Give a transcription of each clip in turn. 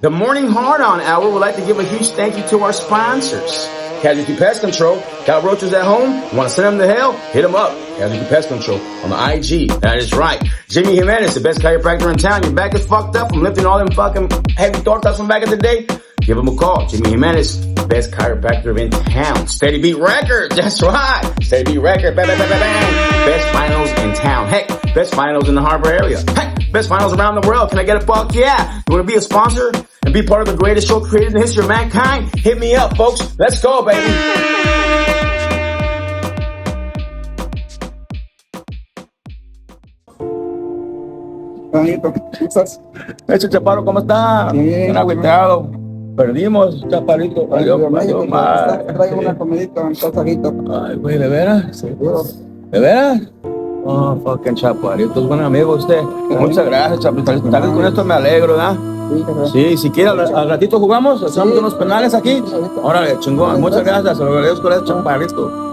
The Morning Hard-On Hour would like to give a huge thank you to our sponsors. Casualty Pest Control. Got roaches at home? Want to send them to hell? Hit them up. Casualty Pest Control on the IG. That is right. Jimmy Jimenez, the best chiropractor in town. Your back is fucked up from lifting all them fucking heavy tortas from back in the day? Give him a call. Jimmy Jimenez, best chiropractor in town. Steady Beat Records. That's right. Steady Beat Records. Bang, bang, bang, bang, bang. Best finals in town. Heck, best finals in the Harbor area. Heck, best finals around the world. Can I get a fuck? Yeah. You want to be a sponsor and be part of the greatest show created in the history of mankind? Hit me up, folks. Let's go, baby. ¿Cómo estás? Chaparro, ¿cómo está? Bien. Agüitado. Perdimos, Chaparrito. Valió mal. Traigo una comidita, un tasajito. Ay, güey, ¿de veras? Seguro. ¿De veras? Oh, fucking Chaparrito, es buen amigo usted. Muchas gracias, Chaparrito. Tal vez con esto me alegro, ¿verdad? Sí, si quiere, al ratito jugamos, hacemos unos penales aquí. Órale, chingón. Muchas gracias. Se lo agradezco a Chaparrito.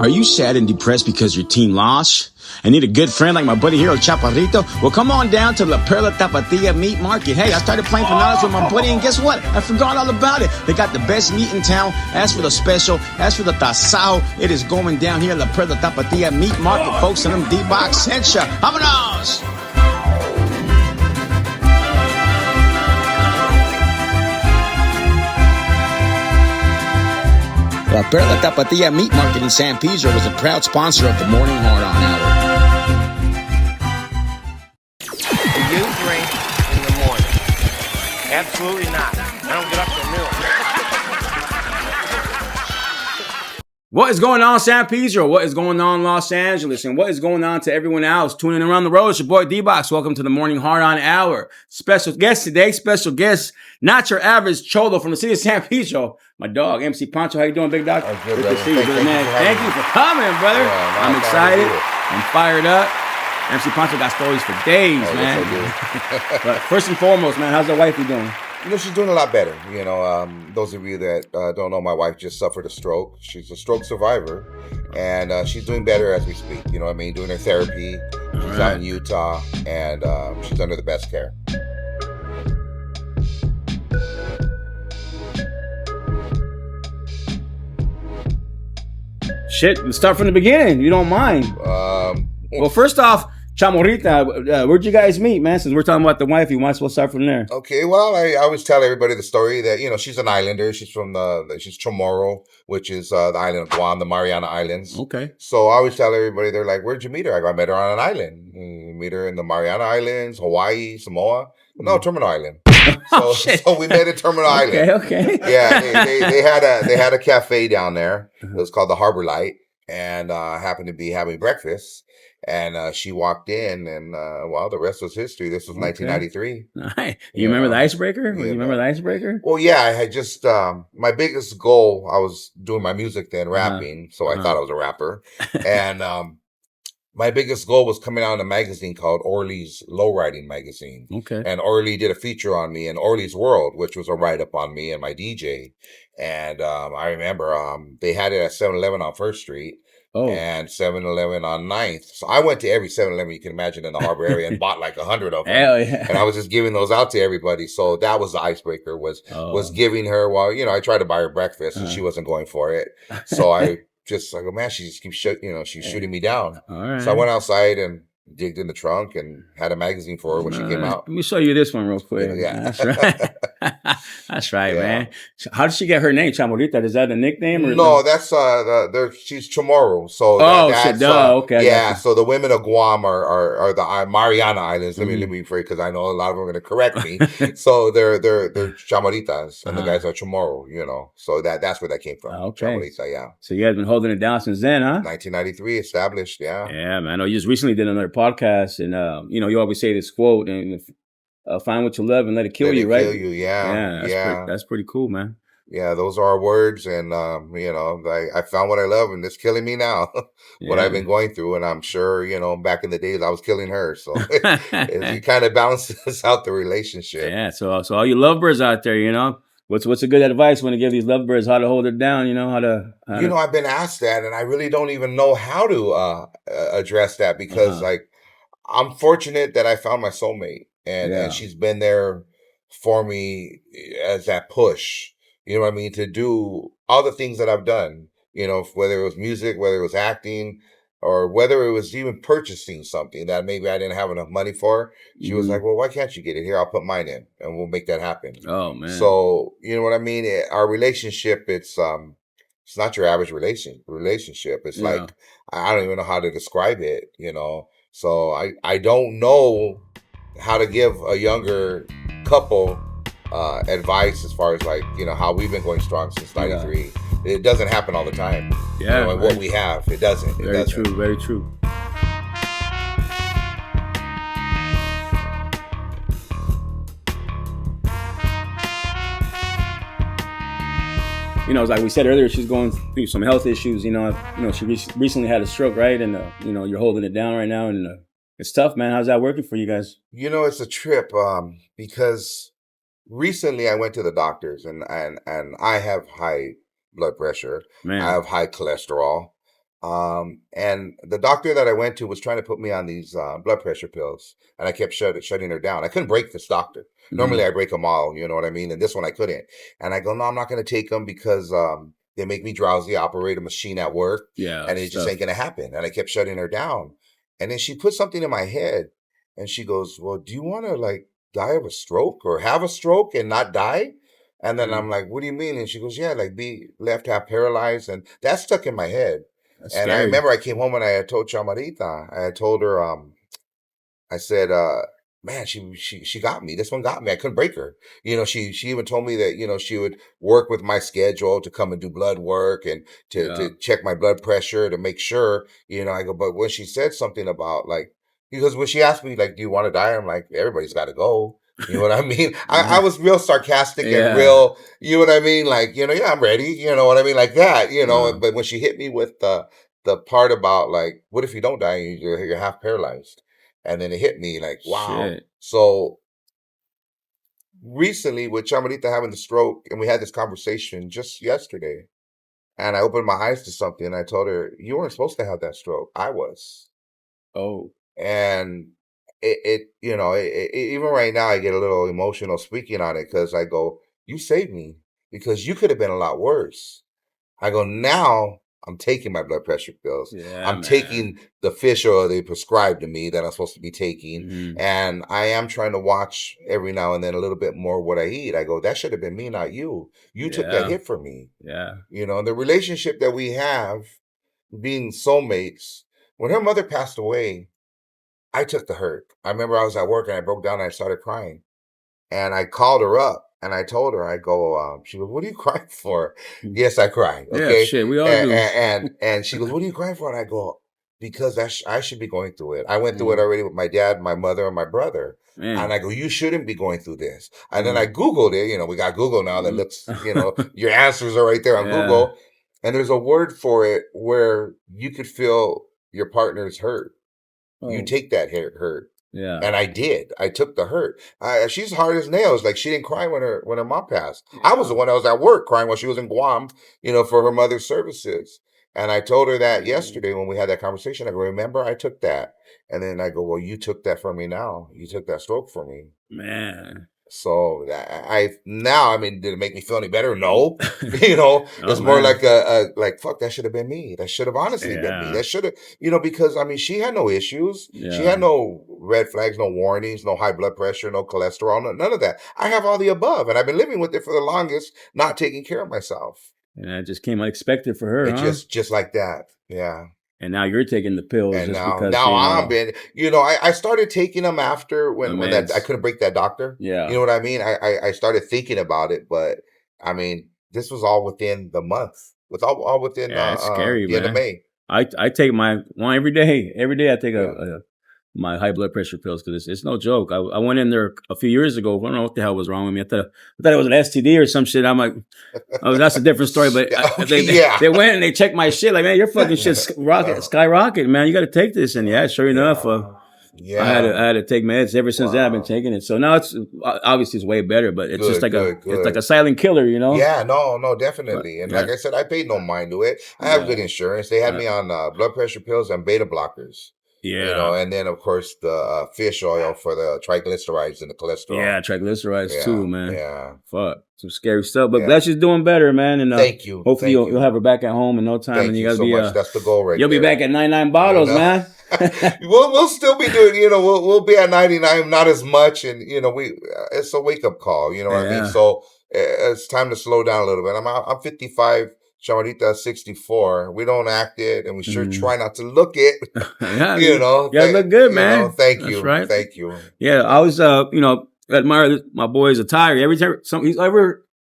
Are you sad and depressed because your team lost and need a good friend like my buddy here, Chaparrito? Well, come on down to La Perla Tapatilla Meat Market. Hey, I started playing penales with my buddy, and guess what? I forgot all about it. They got the best meat in town. As for the special, as for the tasao, it is going down here at La Perla Tapatilla Meat Market, folks. And them D-Box sent ya. Vámonos! La Perla Tapatilla Meat Market in San Pedro was a proud sponsor of the Morning Hard-On Hour. Do you drink in the morning? Absolutely not. I don't get up till noon. What is going on, San Pedro? What is going on, Los Angeles? And what is going on to everyone else tuning around the road? It's your boy D-Box. Welcome to the Morning Hard-On Hour. Special guest today, Not Your Average Cholo from the city of San Pedro. My dog, M.C Pancho. How you doing, big dog? Good to see you, good man. Thank you for coming, brother. Yeah, I'm excited. I'm fired up. MC Pancho got stories for days, man. Yes, But first and foremost, man, how's the wifey doing? she's doing a lot better. Those of you that don't know, my wife just suffered a stroke. She's a stroke survivor, and she's doing better as we speak. You know what I mean? Doing her therapy. She's out in Utah, and she's under the best care. Shit, let's start from the beginning, if you don't mind. Well, first off, Chamorita, where'd you guys meet, man? Since we're talking about the wife, you might as well start from there. Okay, well, I always tell everybody the story that, she's an islander. She's from she's Chamorro, which is the island of Guam, the Mariana Islands. Okay. So I always tell everybody, they're like, where'd you meet her? I met her on an island. Meet her in the Mariana Islands, Hawaii, Samoa. No, Terminal Island. So we met at Terminal Island. Okay. Yeah, they had a cafe down there. It was called the Harbor Light, and happened to be having breakfast. And she walked in, and the rest was history. This was 1993. Nice. You remember the icebreaker? You remember the icebreaker? Well, yeah, I had just my biggest goal. I was doing my music then, rapping, so I thought I was a rapper, and my biggest goal was coming out in a magazine called Orly's Lowriding Magazine. Okay. And Orly did a feature on me in Orly's World, which was a write-up on me and my DJ. And I remember they had it at 7-Eleven on 1st Street and 7-Eleven on 9th. So I went to every 7-Eleven you can imagine in the Harbor area and bought like 100 of them. Hell yeah. And I was just giving those out to everybody. So that was the icebreaker, was giving her, I tried to buy her breakfast and she wasn't going for it. So I go, man, she just keeps she's shooting me down. All right. So I went outside and digged in the trunk and had a magazine for her when she came out. Let me show you this one real quick. Yeah. That's right. That's right, man. How did she get her name, Chamorita? Is that a nickname? Or no, that's she's Chamorro. So okay. Yeah, so the women of Guam are the Mariana Islands. Let me rephrase, because I know a lot of them are going to correct me. So they're Chamoritas, and the guys are Chamorro. So that's where that came from. Okay. Chamorita, yeah. So you guys been holding it down since then, huh? 1993 established, yeah. Yeah, man. I know you just recently did another podcast, and you always say this quote, and find what you love and let it kill you, right? Kill you, yeah. That's pretty cool, man. Yeah, those are our words, and I found what I love, and it's killing me now. What I've been going through, and I'm sure back in the days I was killing her, so it kind of balances out the relationship. Yeah, so all you lovebirds out there, what's a good advice when to give these lovebirds how to hold it down? I've been asked that, and I really don't even know how to address that, because I'm fortunate that I found my soulmate, and she's been there for me as that push, you know what I mean, to do all the things that I've done, you know, whether it was music, whether it was acting, or whether it was even purchasing something that maybe I didn't have enough money for. She was like, well, why can't you get it? Here, I'll put mine in and we'll make that happen. Oh man. So, you know what I mean? Our relationship, it's not your average relationship. It's like, I don't even know how to describe it, you know? So I don't know how to give a younger couple advice as far as like, you know, how we've been going strong since 93. It doesn't happen all the time. Yeah. You know, and what we have, it doesn't. Very true. Very true. You know, like we said earlier, she's going through some health issues. You know, she recently had a stroke, right? And you know, you're holding it down right now, and it's tough, man. How's that working for you guys? You know, it's a trip because recently I went to the doctors, and I have high blood pressure. Man. I have high cholesterol. And the doctor that I went to was trying to put me on these blood pressure pills, and I kept shutting her down. I couldn't break this doctor. Normally I break them all, you know what I mean? And this one I couldn't. And I go, no, I'm not going to take them because they make me drowsy. I operate a machine at work. Yeah. And it just ain't going to happen. And I kept shutting her down. And then she put something in my head, and she goes, well, do you want to like die of a stroke or have a stroke and not die? And then I'm like, what do you mean? And she goes, yeah, like be left half paralyzed. And that stuck in my head. That's and scary. I remember I came home and I had told Chamorita, I had told her, I said, man, she got me. This one got me. I couldn't break her. You know, she even told me that, you know, she would work with my schedule to come and do blood work and to check my blood pressure to make sure, you know, I go, but when she said something about like, because when she asked me, like, do you want to die? I'm like, everybody's got to go. You know what I mean? I was real sarcastic and real, you know what I mean? Like, you know, yeah, I'm ready. You know what I mean? Like that, you know, but when she hit me with the part about like, what if you don't die and you're half paralyzed? And then it hit me like, wow. Shit. So recently with Chamorita having the stroke, and we had this conversation just yesterday, and I opened my eyes to something and I told her, you weren't supposed to have that stroke. I was. Oh. And you know, even right now I get a little emotional speaking on it because I go, you saved me because you could have been a lot worse. I go, now I'm taking my blood pressure pills. Yeah, I'm taking the fish oil they prescribed to me that I'm supposed to be taking. And I am trying to watch every now and then a little bit more what I eat. I go, that should have been me, not you. You took that hit for me. Yeah. You know, the relationship that we have being soulmates, when her mother passed away, I took the hurt. I remember I was at work and I broke down and I started crying. And I called her up and I told her, I go, she goes, what are you crying for? Yes, I cried. Okay. Yeah, shit, we all do. And she goes, what are you crying for? And I go, because I should be going through it. I went through it already with my dad, my mother, and my brother. And I go, you shouldn't be going through this. And then I Googled it. You know, we got Google now that looks, you know, your answers are right there on Google. And there's a word for it where you could feel your partner's hurt. You take that hurt. Yeah. And I did. I took the hurt. She's hard as nails. Like she didn't cry when her mom passed. I was the one that was at work crying while she was in Guam, you know, for her mother's services. And I told her that yesterday when we had that conversation. I go, remember, I took that. And then I go, well, you took that from me now. You took that stroke from me. Man. So now, I mean, did it make me feel any better? No. You know, it's more like like, fuck, that should have been me. That should have honestly been me. That should have, you know, because I mean, she had no issues. She had no red flags, no warnings, no high blood pressure, no cholesterol, none of that. I have all the above. And I've been living with it for the longest, not taking care of myself. And that just came unexpected for her, huh? Just like that. Yeah. And now you're taking the pills. And just now, because, I've been, you know, I started taking them after when I couldn't break that doctor. Yeah. You know what I mean? I started thinking about it, but I mean, this was all within the month. It's all within it's scary, the end of May. I take my one every day. Every day I take my high blood pressure pills because it's no joke. I went in there a few years ago. I don't know what the hell was wrong with me. I thought it was an STD or some shit. I'm like, oh, that's a different story. But they went and they checked my shit. Like, man, your fucking shit skyrocket, man. You got to take this. And sure enough, I had to take meds. Ever since then, I've been taking it. So now it's obviously it's way better. But it's just like it's like a silent killer, you know? Yeah, no, definitely. And like I said, I paid no mind to it. I have good insurance. They had me on blood pressure pills and beta blockers. Yeah. And then, of course, the fish oil for the triglycerides and the cholesterol. Yeah, triglycerides too, man. Yeah. Fuck. Some scary stuff. But glad she's doing better, man. And thank you. Hopefully you'll have her back at home in no time. Thank and you gotta so be, much. That's the goal right You'll there. Be back at 99 bottles, man. we'll still be doing, we'll be at 99, not as much. And, it's a wake up call, you know what I mean? So it's time to slow down a little bit. I'm 55. Chamorita 64. We don't act it, and we sure try not to look it. You look good, man. Thank you. That's right. Thank you. Yeah, I always, admire my boy as a tiger. Every time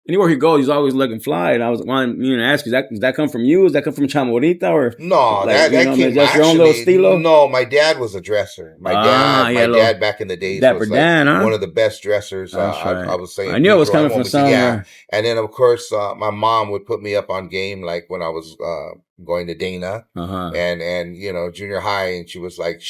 anywhere he goes, he's always looking fly. And I was wanting to ask, does that come from you? Does that come from Chamorita or no? That came just your own little stilo. No, my dad was a dresser. My dad back in the days was one of the best dressers. I was saying. I knew it was coming from somewhere. And then of course, my mom would put me up on game like when I was going to Dana and junior high, and she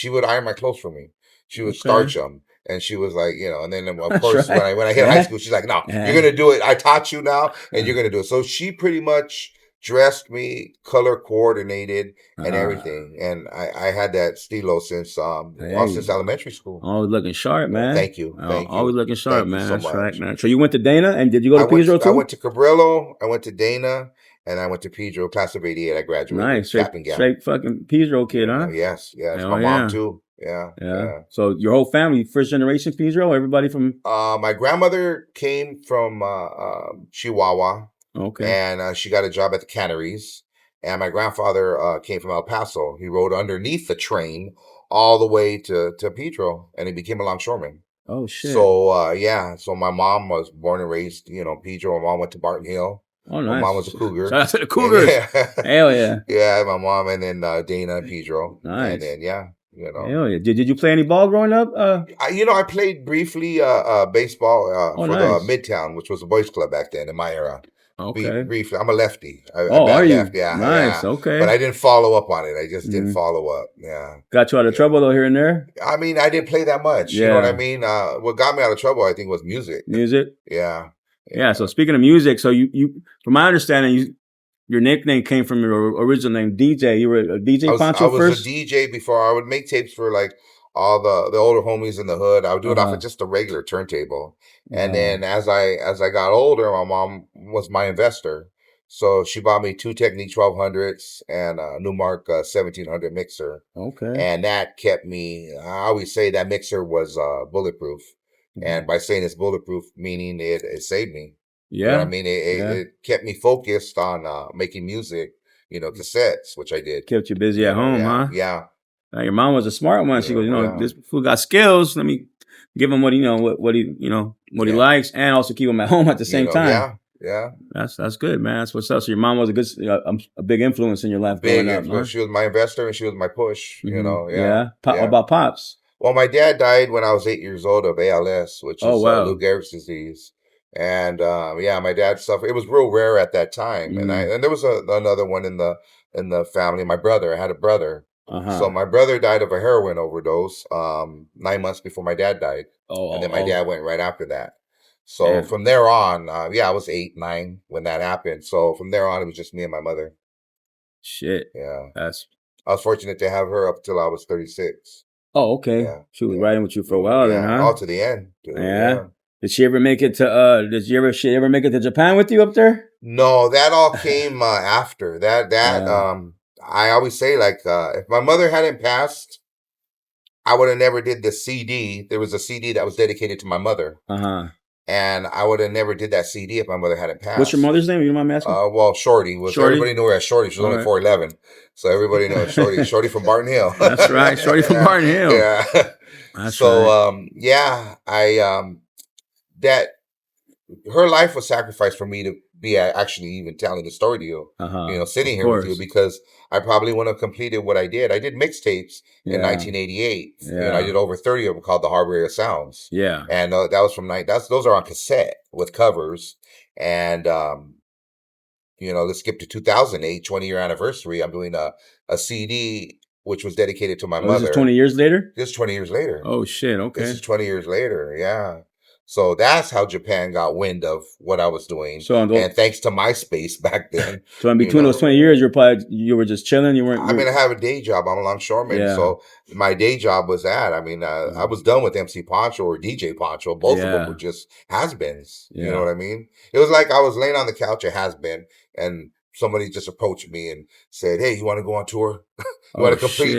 would iron my clothes for me. She would starch them. And she was like, and then of course when I hit high school, she's like, no, you're going to do it. I taught you now and you're going to do it. So she pretty much dressed me, color coordinated and everything. And I had that stilo since elementary school. Always looking sharp, man. Thank you. Always looking sharp, man. That's right, man. So you went to Dana and did you go to Pedro too? I went to Cabrillo. I went to Dana. And I went to Pedro, class of 88. I graduated. Nice. Straight fucking Pedro kid, huh? Yes. My mom too. Yeah. So your whole family, first generation Pedro, everybody from? My grandmother came from Chihuahua. Okay. And she got a job at the canneries. And my grandfather came from El Paso. He rode underneath the train all the way to Pedro, and he became a longshoreman. Oh shit. So So my mom was born and raised, Pedro. My mom went to Barton Hill. Oh, nice. My mom was a cougar. Shout out to the Cougars. Hell yeah. Yeah, my mom and then Dana and Pedro. Nice. And then, Hell yeah. Did you play any ball growing up? I played briefly baseball for the Midtown, which was a boys club back then in my era. Okay. Briefly. I'm a lefty. Are you? Left. Yeah. Nice. Yeah. Okay. But I didn't follow up on it. I just didn't follow up. Yeah. Got you out of trouble though here and there? I mean, I didn't play that much. Yeah. You know what I mean? What got me out of trouble, I think, was music. Music? Yeah. Yeah. So speaking of music, so you from my understanding, your nickname came from your original name, DJ. You were a DJ Pancho first? I was a DJ before. I would make tapes for like all the older homies in the hood. I would do it off of just a regular turntable. And then as I got older, my mom was my investor. So she bought me two Technique 1200s and a Newmark 1700 mixer. Okay. And that kept me, I always say that mixer was bulletproof. And by saying it's bulletproof, meaning it saved me. Yeah. You know what I mean? It kept me focused on making music, cassettes, which I did. Kept you busy at home, huh? Yeah. Your mom was a smart one. She goes, this fool got skills. Let me give him what he likes, and also keep him at home at the same time. Yeah. That's good, man. That's what's up. So your mom was a big influence in your life growing up. Huh? She was my investor and she was my push. Yeah. How about pops? Well, my dad died when I was 8 years old of ALS, which is Lou Gehrig's disease. And my dad suffered. It was real rare at that time, and there was another one in the family. My brother, I had a brother. So my brother died of a heroin overdose 9 months before my dad died, and then my dad went right after that. So from there on, I was 8, 9 when that happened. So from there on, it was just me and my mother. Shit. Yeah. I was fortunate to have her up till I was 36. Oh, okay. Yeah. She was riding with you for a while then, huh? All to the end. Yeah. Did she ever make it to? She ever make it to Japan with you up there? No, that all came after that. I always say if my mother hadn't passed, I would have never did the CD. There was a CD that was dedicated to my mother. And I would have never did that CD if my mother hadn't passed. What's your mother's name? You don't mind me asking? Well, Shorty. Everybody knew her as Shorty. She was only 4'11". So everybody knows Shorty. Shorty from Barton Hill. That's right. Shorty from Barton Hill. Yeah. That's right. That her life was sacrificed for me to be actually even telling the story to you, sitting here with you, because I probably wouldn't have completed what I did. I did mixtapes in 1988. I did over 30 of them called The Harbor Area Sounds. Yeah. And that was from those are on cassette with covers. And, let's skip to 2008, 20-year anniversary. I'm doing a CD, which was dedicated to my mother. This is 20 years later? This is 20 years later. Oh, shit. Okay. This is 20 years later. Yeah. So that's how Japan got wind of what I was doing. And thanks to MySpace back then. So in between those 20 years, you were just chilling. You weren't. I mean, I have a day job. I'm a longshoreman, so my day job was that. I mean, I was done with MC Pancho or DJ Pancho. Both of them were just has-beens. You know what I mean? It was like I was laying on the couch at has-been, and somebody just approached me and said, "Hey, you want to go on tour? You want to complete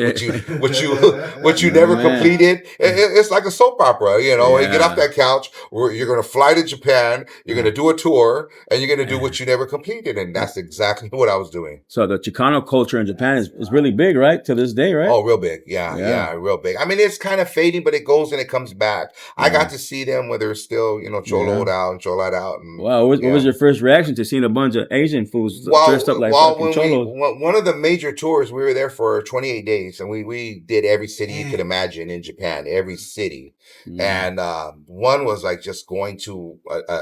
what you never completed?" It's like a soap opera, you know. You get off that couch, you're going to fly to Japan, you're going to do a tour, and you're going to do what you never completed, and that's exactly what I was doing. So the Chicano culture in Japan is really big, right? To this day, right? Oh, real big, yeah, real big. I mean, it's kind of fading, but it goes and it comes back. I got to see them where they're still, choloed out and cholad out. And, wow, what was your first reaction to seeing a bunch of Asian fools dressed up like fucking cholos? One of the major tours, we were there for 28 days, and we did every city you could imagine in Japan, every city. And one was like just going to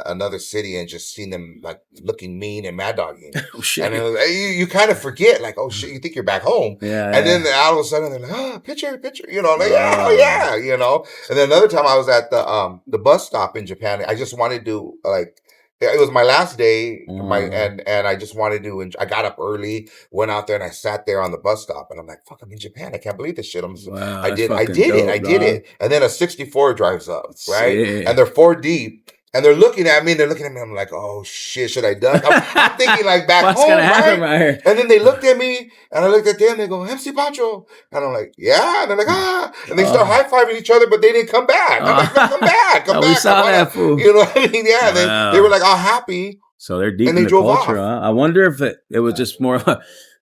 another city and just seeing them like looking mean and mad dogging. Oh, shit. And it was, you kind of forget, like, oh shit, you think you're back home. And then all of a sudden they're like, picture, like, oh yeah, And then another time I was at the bus stop in Japan. I just wanted to like, it was my last day, and I just wanted to. And I got up early, went out there, and I sat there on the bus stop. And I'm like, "Fuck, I'm in Japan. I can't believe this shit." I did it. And then a 64 drives up, right? Shit. And they're 4 deep. And they're looking at me, I'm like, oh shit, should I duck? I'm thinking like back home, right? And then they looked at me, and I looked at them, and they go, MC Pancho. And I'm like, yeah. And they're like, ah. And they start high-fiving each other, but they didn't come back. I'm like, come back. We saw that fool. You know what I mean? Yeah. Wow. They were like all happy. So they're deep in the culture, huh? I wonder if it was just more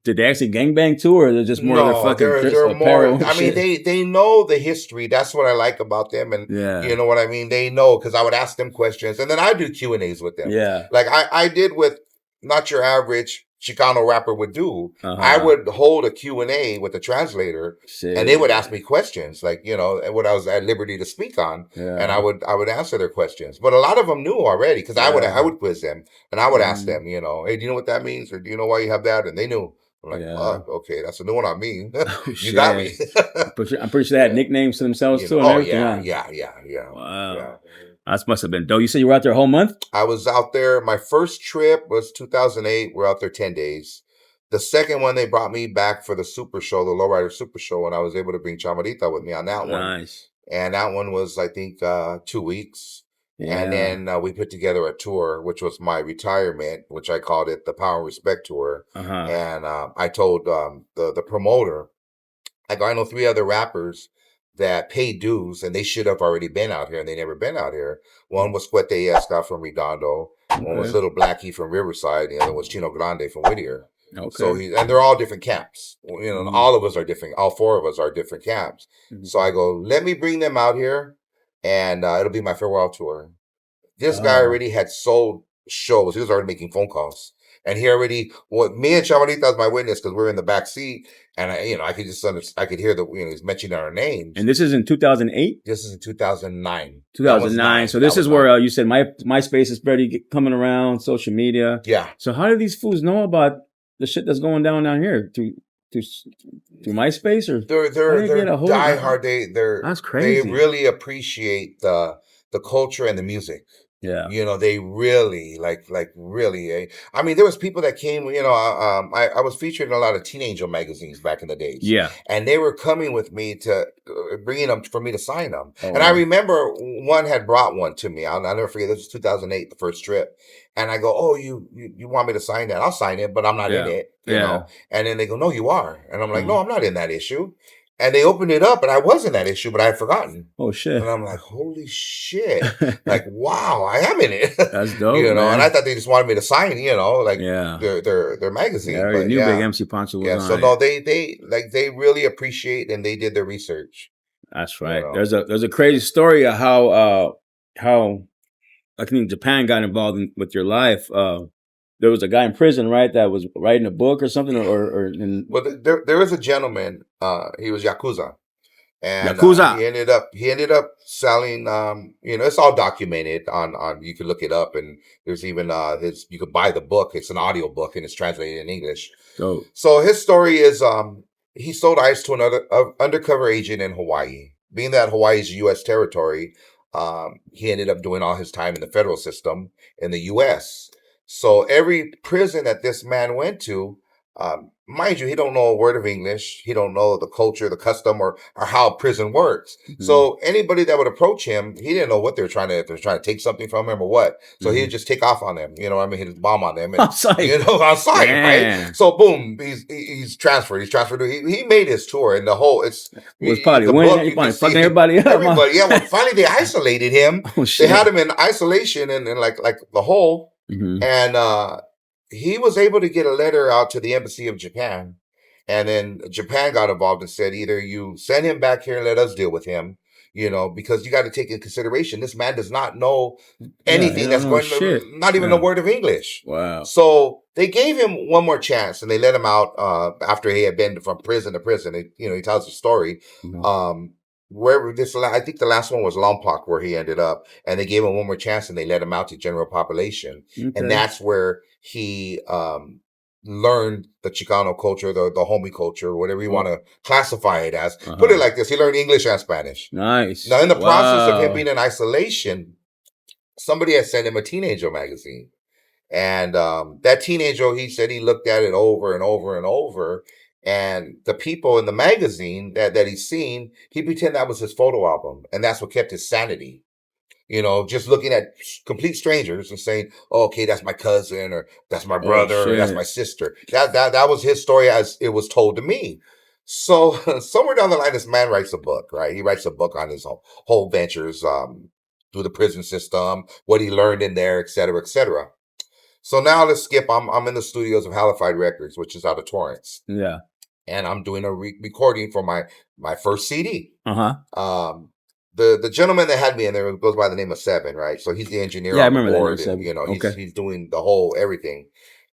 did they actually gangbang too, or they're just more of their fucking they're more. I mean, they know the history. That's what I like about them, and you know what I mean. They know because I would ask them questions, and then I do Q&As with them. Yeah, like I did with Not Your Average Chicano rapper would do. I would hold a Q&A with the translator, and they would ask me questions, like what I was at liberty to speak on, and I would answer their questions. But a lot of them knew already because I would quiz them, and I would ask them, hey, do you know what that means, or do you know why you have that? And they knew. I'm like, okay, that's a new one on me. You got me. I'm pretty sure they had nicknames to themselves too. Oh, yeah. Wow. Yeah. That must have been dope. You said you were out there a whole month? I was out there. My first trip was 2008. We're out there 10 days. The second one, they brought me back for the Super Show, the Lowrider Super Show, and I was able to bring Chamorita with me on that one. Nice. And that one was, I think, 2 weeks. Yeah. And then we put together a tour, which was my retirement, which I called it the Power and Respect Tour. And I told the promoter, I know 3 other rappers that paid dues, and they should have already been out here, and they never been out here. One was Cuete Esca from Redondo. One was Little Blackie from Riverside. The other was Chino Grande from Whittier. Okay. So and they're all different camps. All of us are different. All 4 of us are different camps. So I go, let me bring them out here, and it'll be my farewell tour. This guy already had sold shows. He was already making phone calls. And he already, me and Chamorita was my witness because we're in the back seat. And I could just I could hear he's mentioning our names. And this is in 2008? This is in 2009. 2009. So this is where you said MySpace is already coming around, social media. Yeah. So how do these fools know about the shit that's going down here? Through MySpace, or they're diehard. That's crazy. They really appreciate the culture and the music. Yeah. They really like really. I mean, there was people that came, I was featured in a lot of teen angel magazines back in the days. Yeah. And they were coming with me to bringing them for me to sign them. Oh, and I remember one had brought one to me. I'll never forget. This was 2008, the first trip. And I go, oh, you want me to sign that? I'll sign it, but I'm not in it. You know? And then they go, no, you are. And I'm like, no, I'm not in that issue. And they opened it up, and I was in that issue, but I had forgotten. Oh, shit. And I'm like, holy shit. Like, wow, I am in it. That's dope, man. And I thought they just wanted me to sign, their magazine. Yeah, I already knew Big MC Pancho was on. So no, they really appreciate, and they did their research. That's right. There's a crazy story of how I think Japan got involved with your life. There was a guy in prison, right, that was writing a book or something, Well, there was a gentleman. He was Yakuza, and Yakuza. He ended up selling. It's all documented on. You can look it up, and there's even you could buy the book. It's an audio book, and it's translated in English. Oh. So his story is he sold ice to another undercover agent in Hawaii. Being that Hawaii is U.S. territory, he ended up doing all his time in the federal system in the U.S. So every prison that this man went to, mind you, he don't know a word of English. He don't know the culture, the custom, or how prison works. Mm-hmm. So anybody that would approach him, he didn't know what they're trying to take something from him or what. So he'd just take off on them. You know what I mean? He'd just bomb on them. And, On sight. you know, on sight, right? So boom, he's transferred. He's transferred. He made his tour, and the whole was probably the winning. book, He you probably can see fucking everybody up. everybody. Yeah, well, finally they isolated him. Oh, They shit. had him in isolation and like the hole. Mhm. And he was able to get a letter out to the embassy of Japan. And then Japan got involved and said, either you send him back here and let us deal with him, you know, because you got to take into consideration this man does not know anything that's going to, not even a word of English. Wow. So they gave him one more chance and they let him out after he had been from prison to prison. He tells the story. Wherever I think the last one was Lompoc, where he ended up, and they gave him one more chance and they let him out to general population. Okay. And that's where he learned the Chicano culture, the homie culture, whatever you want to classify it as. Put it like this: he learned English and Spanish. Nice. Now, in the process of him being in isolation, somebody had sent him a teenager magazine, and that teenager, he said he looked at it over and over and over. And the people in the magazine that he's seen, he pretended that was his photo album, and that's what kept his sanity. You know, just looking at complete strangers and saying, oh, okay, that's my cousin, or that's my brother, or that's my sister. That was his story as it was told to me. So somewhere down the line, this man writes a book, right? He writes a book on his whole ventures through the prison system, what he learned in there, et cetera, et cetera. So now let's skip. I'm in the studios of Halified Records, which is out of Torrance. Yeah. And I'm doing a recording for my first CD. The gentleman that had me in there goes by the name of Seven, right? So he's the engineer on the board, and you know, he's doing the whole everything.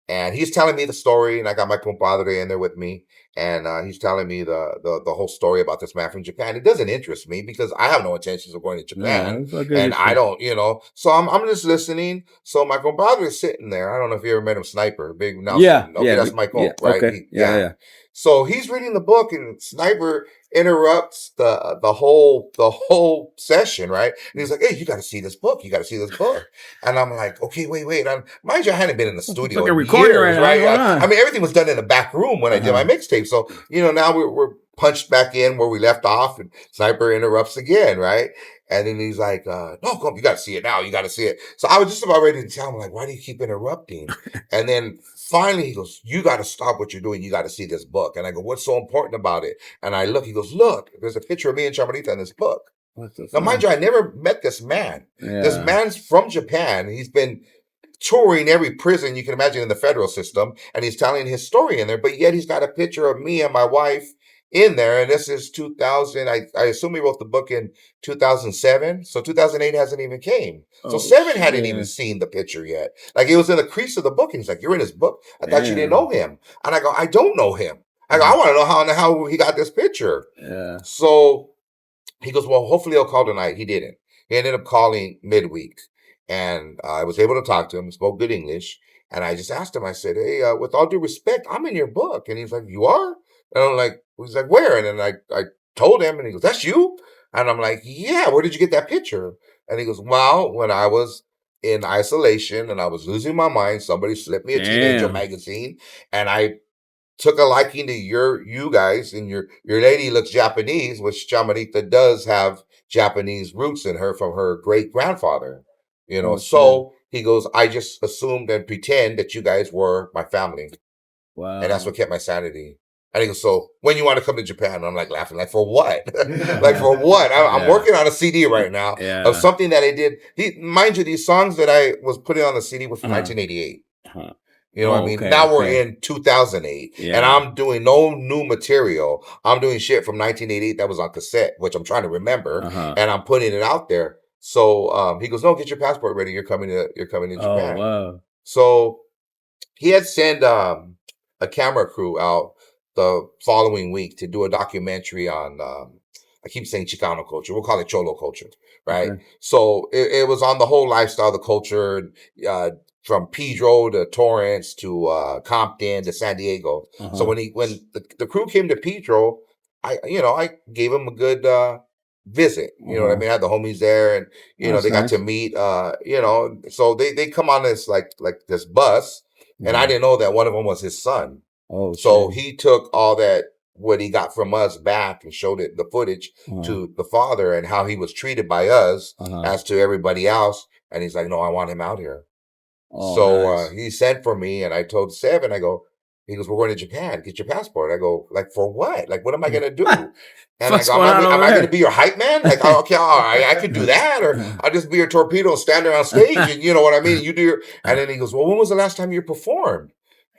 And he's telling me the story, and I got my compadre in there with me, and he's telling me the whole story about this man from Japan. It doesn't interest me because I have no intentions of going to Japan, and I don't, you know. So I'm just listening. So my compadre is sitting there. I don't know if you ever met him, Sniper, Big Nelson. Yeah, okay, that's my comp, right? Okay. Yeah. So he's reading the book, and Sniper interrupts the whole session, right? And he's like, "Hey, you got to see this book. You got to see this book." And I'm like, "Okay, wait. Mind you, I hadn't been in the studio in years, right? I mean, everything was done in the back room when I did my mixtape. So you know, now we're punched back in where we left off, and Sniper interrupts again, right? And then he's like, "No, come, you got to see it now. You got to see it." So I was just about ready to tell him, like, "Why do you keep interrupting?" And then finally he goes, "You got to stop what you're doing. You got to see this book." And I go, "What's so important about it?" And I look, he goes, "Look, there's a picture of me and Chamorita in this book." Now, mind you, I never met this man. Yeah. This man's from Japan. He's been touring every prison you can imagine in the federal system, and he's telling his story in there, but yet he's got a picture of me and my wife in there. And this is 2000. I assume he wrote the book in 2007. So 2008 hasn't even came. So Seven hadn't even seen the picture yet. Like, it was in the crease of the book. And he's like, "You're in his book. I thought you didn't know him." And I go, "I don't know him." I go, "I want to know how he got this picture." Yeah. So he goes, "Well, hopefully he'll call tonight." He didn't. He ended up calling midweek. And I was able to talk to him, spoke good English. And I just asked him, I said, "Hey, with all due respect, I'm in your book." And he's like, "You are?" And I'm like, he's like, "Where?" And then I told him, and he goes, "That's you?" And I'm like, "Yeah, where did you get that picture?" And he goes, "Well, when I was in isolation and I was losing my mind, somebody slipped me a teenager magazine, and I took a liking to you guys, and your lady looks Japanese, which Chamorita does have Japanese roots in her from her great grandfather, you know." So he goes, "I just assumed and pretend that you guys were my family." Wow. And that's what kept my sanity. And he goes, "So when you want to come to Japan?" And I'm like laughing, like, "For what?" Like, for what? I'm working on a CD right now of something that I did. Mind you, these songs that I was putting on the CD were from 1988. You know what I mean? Now we're in 2008, and I'm doing no new material. I'm doing shit from 1988 that was on cassette, which I'm trying to remember, and I'm putting it out there. So he goes, "No, get your passport ready. You're coming to Japan." Oh, wow. So he had sent a camera crew out the following week to do a documentary on, I keep saying Chicano culture. We'll call it Cholo culture, right? Okay. So it was on the whole lifestyle, the culture, from Pedro to Torrance to Compton to San Diego. So when the crew came to Pedro, I gave him a good visit. You know what I mean? I had the homies there, and they got to meet. So they come on this like this bus, and I didn't know that one of them was his son. Oh, so he took all that what he got from us back and showed it the footage to the father and how he was treated by us as to everybody else. And he's like, no, I want him out here. He sent for me, and I told Seven, he goes, we're going to Japan. Get your passport. I go, like, for what? Like, what am I going to do? And I go, am I going to be your hype man? Like, okay, all right, I could do that. Or I'll just be your torpedo standing on stage. And you know what I mean? You do your, and then he goes, well, when was the last time you performed?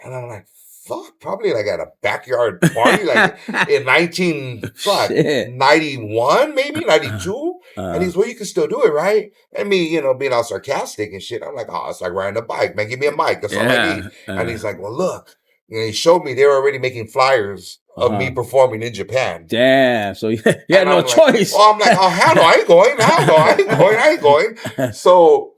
And I'm like, fuck, probably like at a backyard party, like in 91, maybe 92. And he's, well, you can still do it, right? And me, being all sarcastic and shit. I'm like, oh, it's like riding a bike, man. Give me a mic. That's all I need. And he's like, well, look. And he showed me they were already making flyers of me performing in Japan. Damn. So you had no choice. I'm like, oh, hell no, I ain't going. I ain't going. So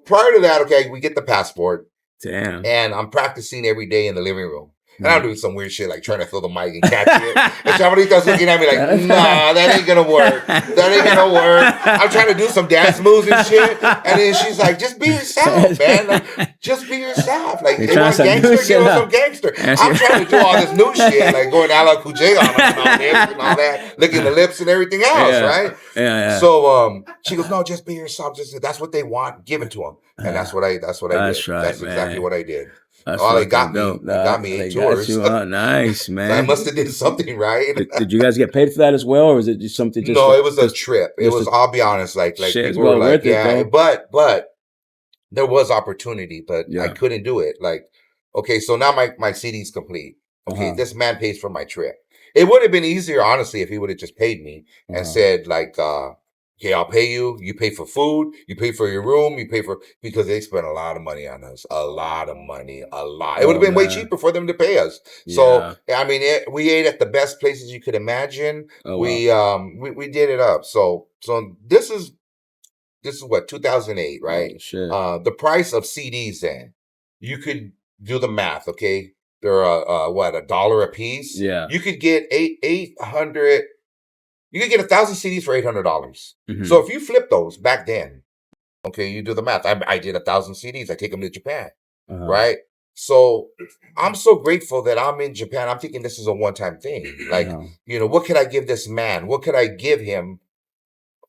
prior to that, okay, we get the passport. Damn. And I'm practicing every day in the living room. And I'm doing some weird shit like trying to fill the mic and catch it. And Chamorita's looking at me like, nah, that ain't gonna work. I'm trying to do some dance moves and shit. And then she's like, just be yourself, man. Like, just be yourself. Like, they want gangster, give us some gangster. I'm trying to do all this new shit, like going a la Kuja on them and all this and all that, licking the lips and everything else, right? Yeah. So she goes, no, just be yourself. That's what they want. Give it to them. And that's what I did. Right, that's exactly what I did. That's they got me 8 tours. Nice, man. So I must have did something right. Did you guys get paid for that as well, or was it just something? No, it was a trip. It was. I'll be honest. Like people were like, yeah, but there was opportunity, but I couldn't do it. Like, okay, so now my CD's complete. Okay, this man pays for my trip. It would have been easier, honestly, if he would have just paid me and said like, okay, I'll pay you. You pay for food. You pay for your room. Because they spent a lot of money on us. A lot of money. A lot. It would have been way cheaper for them to pay us. Yeah. So, I mean, we ate at the best places you could imagine. Oh, wow. We did it up. So this is what, 2008, right? Oh, shit. The price of CDs then, you could do the math, okay? They're, $1 a piece? Yeah. You could get 800... You could get 1,000 CDs for $800. Mm-hmm. So if you flip those back then, okay, you do the math. I did 1,000 CDs. I take them to Japan, right? So I'm so grateful that I'm in Japan. I'm thinking this is a one-time thing. Like, what could I give this man? What could I give him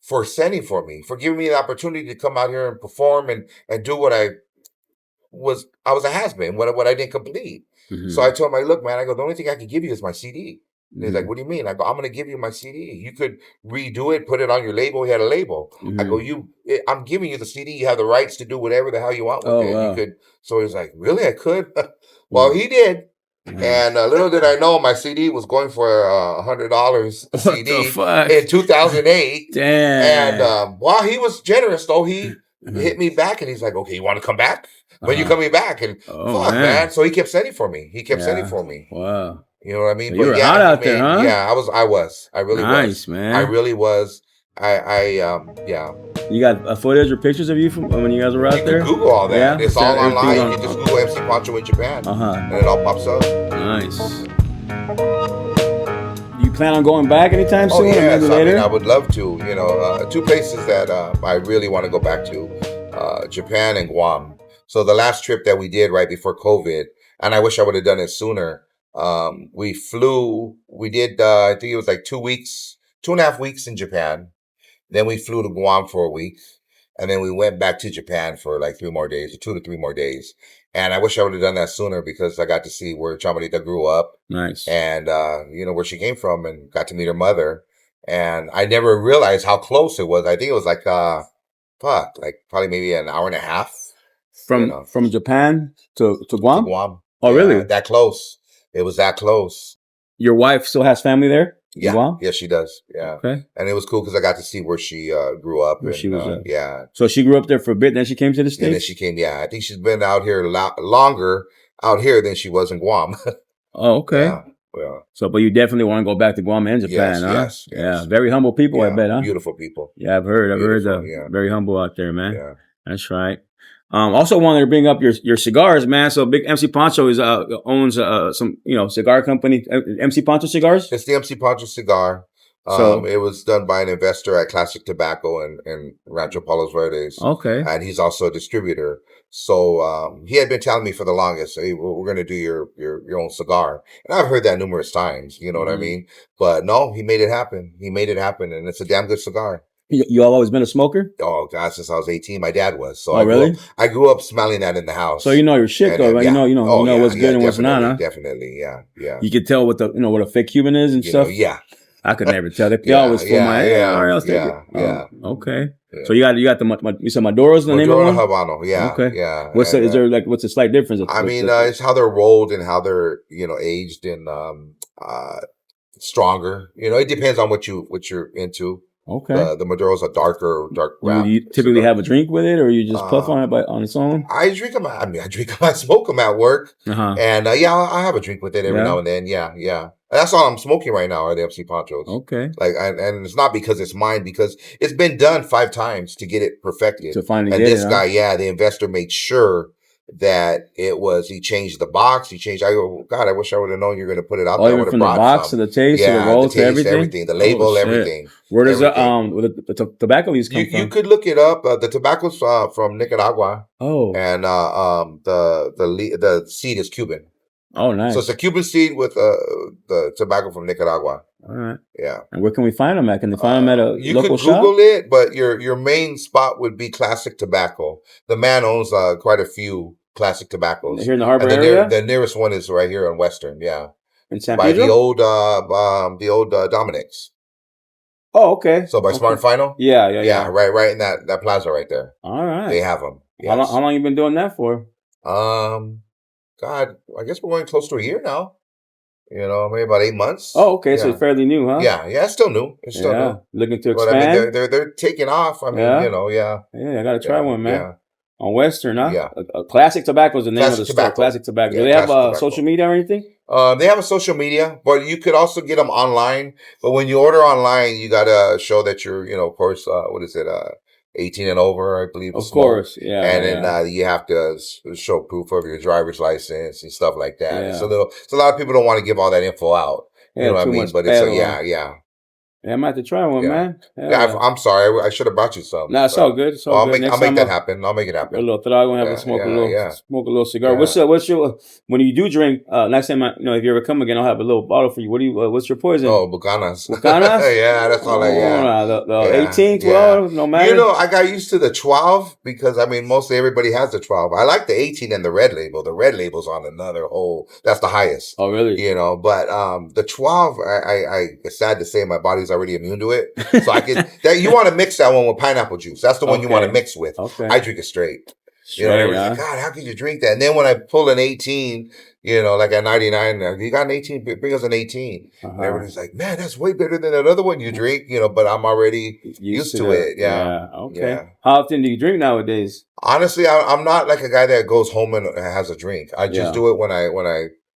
for sending for me, for giving me the opportunity to come out here and perform and do what I was a has-been, what I didn't complete. Mm-hmm. So I told him, look, man, the only thing I can give you is my CD. And he's like, what do you mean? I go, I'm going to give you my CD. You could redo it, put it on your label. He had a label. Mm-hmm. I go, I'm giving you the CD. You have the rights to do whatever the hell you want with it. Wow. You could. So he's like, really? I could? Well, he did. Mm-hmm. And little did I know my CD was going for $100 a CD in 2008. Damn. And while he was generous, though, he hit me back and he's like, okay, you want to come back? When you coming back? And man. So he kept sending for me. Wow. You know what I mean? You were hot out there, huh? Yeah, I was. I really was. Nice, man. I really was. Yeah. You got footage or pictures of you from when you guys were out there? You can Google all that. Yeah? It's all online. You can just Google MC Pancho in Japan. And it all pops up. Nice. You plan on going back anytime soon? Yes. Maybe later? I would love to. 2 places that I really want to go back to, Japan and Guam. So the last trip that we did right before COVID, and I wish I would have done it sooner. We did, I think it was like 2.5 weeks in Japan. Then we flew to Guam for a week. And then we went back to Japan for like 3 more days, or 2 to 3 more days. And I wish I would have done that sooner because I got to see where Chamorita grew up. Nice. And, where she came from and got to meet her mother. And I never realized how close it was. I think it was like, probably maybe an hour and a half. From Japan to Guam? To Guam. Oh, really? That close. It was that close. Your wife still has family there? Yeah. Guam? Yeah, she does. Yeah. Okay. And it was cool because I got to see where she grew up. Where she was yeah. So she grew up there for a bit, then she came to the States? And then she came, I think she's been out here longer out here than she was in Guam. Oh, okay. Yeah. So, but you definitely want to go back to Guam and Japan, huh? Yes. Yeah. Very humble people, I bet, huh? Beautiful people. Yeah, I've heard very humble out there, man. Yeah. That's right. Also wanted to bring up your cigars, man. So Big MC Pancho owns some cigar company, MC Pancho Cigars. It's the MC Pancho cigar. It was done by an investor at Classic Tobacco in Rancho Palos Verdes. Okay. And he's also a distributor. So he had been telling me for the longest, hey, we're going to do your own cigar. And I've heard that numerous times, you know what I mean? But no, he made it happen. He made it happen. And it's a damn good cigar. You all always been a smoker? Oh, God, since I was 18, my dad was. So I grew up smelling that in the house. So you know your shit, though, right? Yeah. You know what's good and what's not, huh? Definitely, yeah. You can tell what what a fake Cuban is and stuff? Yeah. I could never tell. They always fool my head. Or else okay. Yeah. So you got you said Maduro's the name of one? Habano, yeah. Okay. Yeah. What's the slight difference? It's how they're rolled and how they're, aged and stronger. It depends on what you're into. Okay. The Maduros are dark brown. You typically have a drink with it, or you just puff on it on its own? I drink them. I smoke them at work, and I have a drink with it every now and then. Yeah. That's all I'm smoking right now are the MC Panchos. Okay. And it's not because it's mine, because it's been done 5 times to get it perfected. To finally and get this it, guy, the investor made sure that he changed the box. I go, God, I wish I would have known you're going to put it out there. From the box to the taste to the roll to everything? The label, everything. Where does the tobacco leaves come from? You could look it up. The tobacco's from Nicaragua. Oh. And the seed is Cuban. Oh, nice. So it's a Cuban seed with the tobacco from Nicaragua. All right. Yeah. And where can we find them at? Can they find them at a local shop? You could Google it, but your main spot would be Classic Tobacco. The man owns quite a few Classic Tobaccos. Here in the Harbor area? The nearest one is right here on Western, yeah. In San By Pedro? the old Dominic's. Oh, okay. So by Smart and Final? Yeah. Right in that plaza right there. All right. They have them. Yes. How long you been doing that for? God, I guess we're going close to a year now. Maybe about 8 months. Oh, okay. So it's fairly new, huh? Yeah. It's still new. It's still new. Looking to expand. But they're taking off. I mean, Yeah, I got to try one, man. Yeah. On Western, huh? Yeah. Classic Tobacco is the name of the Tobacco. store. Classic Tobacco. Yeah, Do they have Tobacco. social media or anything? They have a social media, but you could also get them online. But when you order online, you got to show that you're, of course, 18 and over, I believe. Of course, yeah. And then you have to show proof of your driver's license and stuff like that. Yeah. So a lot of people don't want to give all that info out. You know what I mean? But it's yeah. Yeah, I might have to try one, man. I'm sorry. I should have brought you some. Nah, it's all good. It's all I'll good. make that happen. I'll make it happen. A little trago and have to smoke a little cigar. Yeah. What's your when you do drink? Next time, if you ever come again, I'll have a little bottle for you. What's your poison? Oh, Bucanas. Bucanas? Yeah, that's all I got. The 18, 12, no matter. I got used to the 12 because mostly everybody has the 12. I like the 18 and the red label. The red label's on another that's the highest. Oh, really? But the 12, I it's sad to say my body's already immune to it. So I can you want to mix that one with pineapple juice. That's the one you want to mix with. Okay. I drink it straight. Everybody's like, God, how could you drink that? And then when I pull an 18, like at 99, you got an 18, bring us an 18. And everybody's like, man, that's way better than that other one you drink, but I'm already used to it. Yeah. Okay. Yeah. How often do you drink nowadays? Honestly, I'm not like a guy that goes home and has a drink. I just do it when I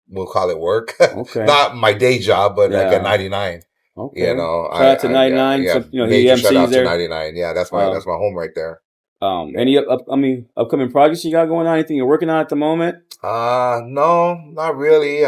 we'll call it work. Okay. Not my day job, but like at 99. Okay. Shout out to 99. Yeah, so, he major shout out there. to 99. Yeah, that's my home right there. Any upcoming projects you got going on? Anything you're working on at the moment? No, not really.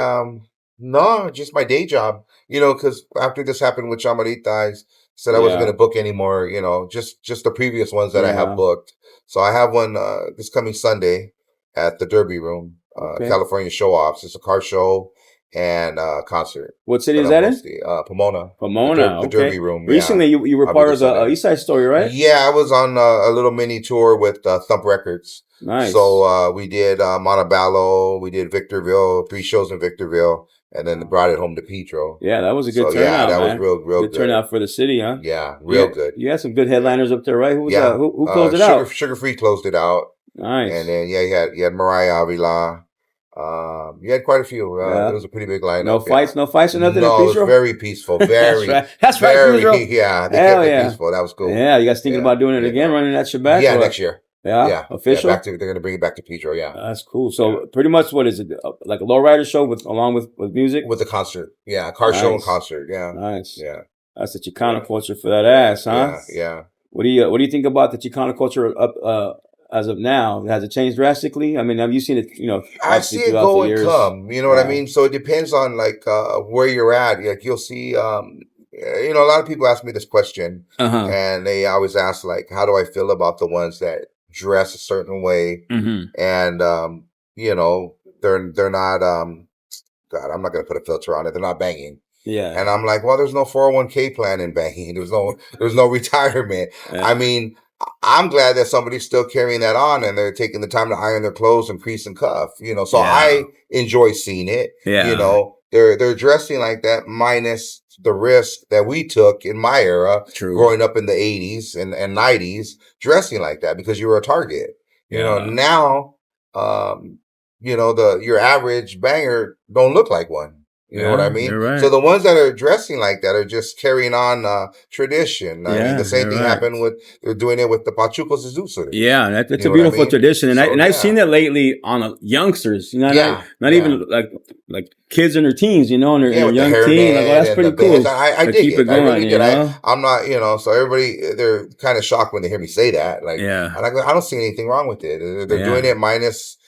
No, just my day job. Because after this happened with Chamorita, I said I wasn't going to book anymore. Just the previous ones that I have booked. So I have one this coming Sunday at the Derby Room, California Show Offs. It's a car show and concert. What city is that in? Pomona. Pomona, the Derby Room. Recently, you were part of the East Side Story, right? Yeah, I was on a little mini tour with Thump Records. Nice. So we did Montebello, we did Victorville, 3 shows in Victorville, and then brought it home to Petro. Yeah, that was a good turnout. Yeah, that man. was real good. Turnout for the city, huh? Yeah, real good. You had some good headliners up there, right? Who closed it out? Sugar Free closed it out. Nice. And then you had Mariah Avila. You had quite a few. It was a pretty big lineup. No fights or nothing. No, it was very peaceful. Very, that's right. Very, yeah, they kept it peaceful. That was cool. Yeah, you guys thinking about doing it again, running that shit back? Yeah, next year. Yeah, official. Yeah, they're going to bring it back to Petro. Yeah, that's cool. So pretty much, what is it? Like a lowrider show along with music, with the concert. Yeah, car show and concert. Yeah, nice. Yeah, that's the Chicano culture for that ass, huh? Yeah. What do you think about the Chicano culture as of now? Has it changed drastically? I mean, have you seen it? I see it go and come. You know what I mean? So it depends on where you're at. Like you'll see a lot of people ask me this question, and they always ask, like, how do I feel about the ones that dress a certain way, and they're not God, I'm not gonna put a filter on it. They're not banging. Yeah. And I'm like, well, there's no 401k plan in banging. There's no retirement. Yeah. I mean, I'm glad that somebody's still carrying that on and they're taking the time to iron their clothes and crease and cuff, so I enjoy seeing it. Yeah. They're dressing like that minus the risk that we took in my era, growing up in the 80s and 90s, dressing like that because you were a target. Now, your average banger don't look like one. You know what I mean? You're right. So the ones that are dressing like that are just carrying on tradition. I mean, the same thing happened with they're doing it with the Pachuco Zuzuri. Yeah, that's a beautiful tradition, and I've seen it lately on youngsters. Not even like kids in their teens. In their young teens. Like, that's pretty cool. I dig keep it going. I really did. I'm not. So everybody they're kind of shocked when they hear me say that. Like, I don't see anything wrong with it. They're doing it minus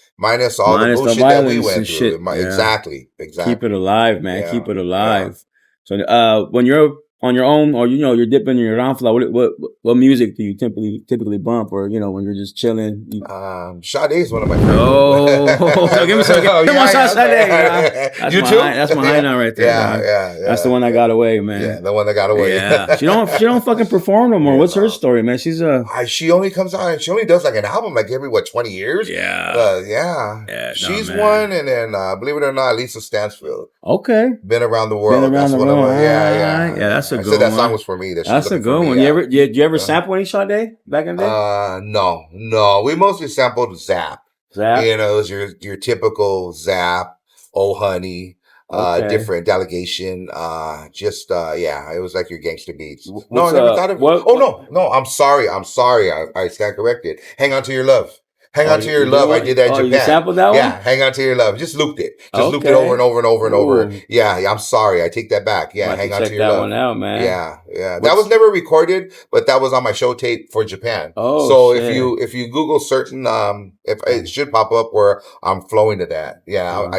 all the bullshit that we went through. Exactly. Keep it alive, man. Yeah. Keep it alive. Yeah. So, when you're on your own, or you're dipping in your roundflower, what music do you typically bump, or when you're just chilling? Sade is one of my favorites. Oh, give me some. Come on, Sade. You too? That's my high now right there. Yeah. That's the one that got away, man. Yeah, the one that got away. Yeah. She don't fucking perform no more. What's her story, man? She's she only comes out and she only does like an album like every 20 years. Yeah. She's one, and then believe it or not, Lisa Stansfield. Okay. Been around the world. That's one of them. Yeah. That's a good one. That song was for me. That's a good one. Did you ever sample any Sade back in the day? No. We mostly sampled Zap. It was your typical Zap, Oh Honey, different delegation. It was like your gangster beats. I never thought of it. No. I'm sorry. I stand corrected. Hang On to Your Love. Hang On to Your Love. I did that in Japan. You sampled that one? Yeah, Hang On to Your Love. Just looped it. Looped it over and over and over and over. Yeah, I'm sorry. I take that back. Yeah, Hang On to Your Love. Check that one out, man. Yeah. That was never recorded, but that was on my show tape for Japan. If you Google certain, it should pop up where I'm flowing to that. Wow.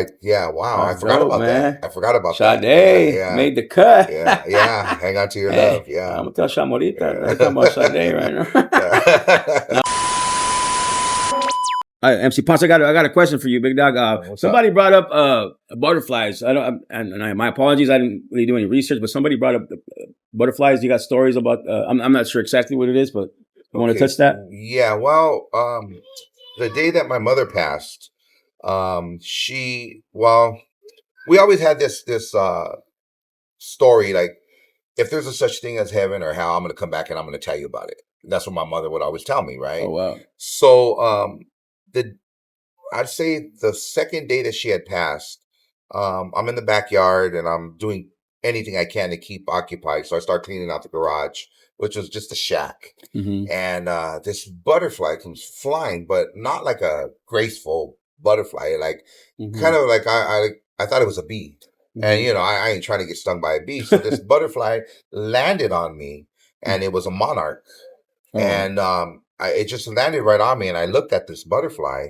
I forgot about that. I forgot about that. Sade made the cut. Yeah. Hang On to Your Love. Yeah. I'm gonna tell Chamorita. I'm talking about Sade right now. MC Pancho, I got a question for you, big dog. Somebody brought up butterflies. My apologies, I didn't really do any research, but somebody brought up the butterflies. You got stories about? I'm not sure exactly what it is, but you want to touch that? Yeah. Well, the day that my mother passed, we always had this story, like, if there's a such thing as heaven or hell, I'm going to come back and I'm going to tell you about it. That's what my mother would always tell me, right? Oh wow. So I'd say the second day that she had passed, I'm in the backyard and I'm doing anything I can to keep occupied. So I start cleaning out the garage, which was just a shack. And this butterfly comes flying, but not like a graceful butterfly, like kind of like I thought it was a bee. And I ain't trying to get stung by a bee. So this butterfly landed on me, and it was a monarch. And it just landed right on me, and I looked at this butterfly,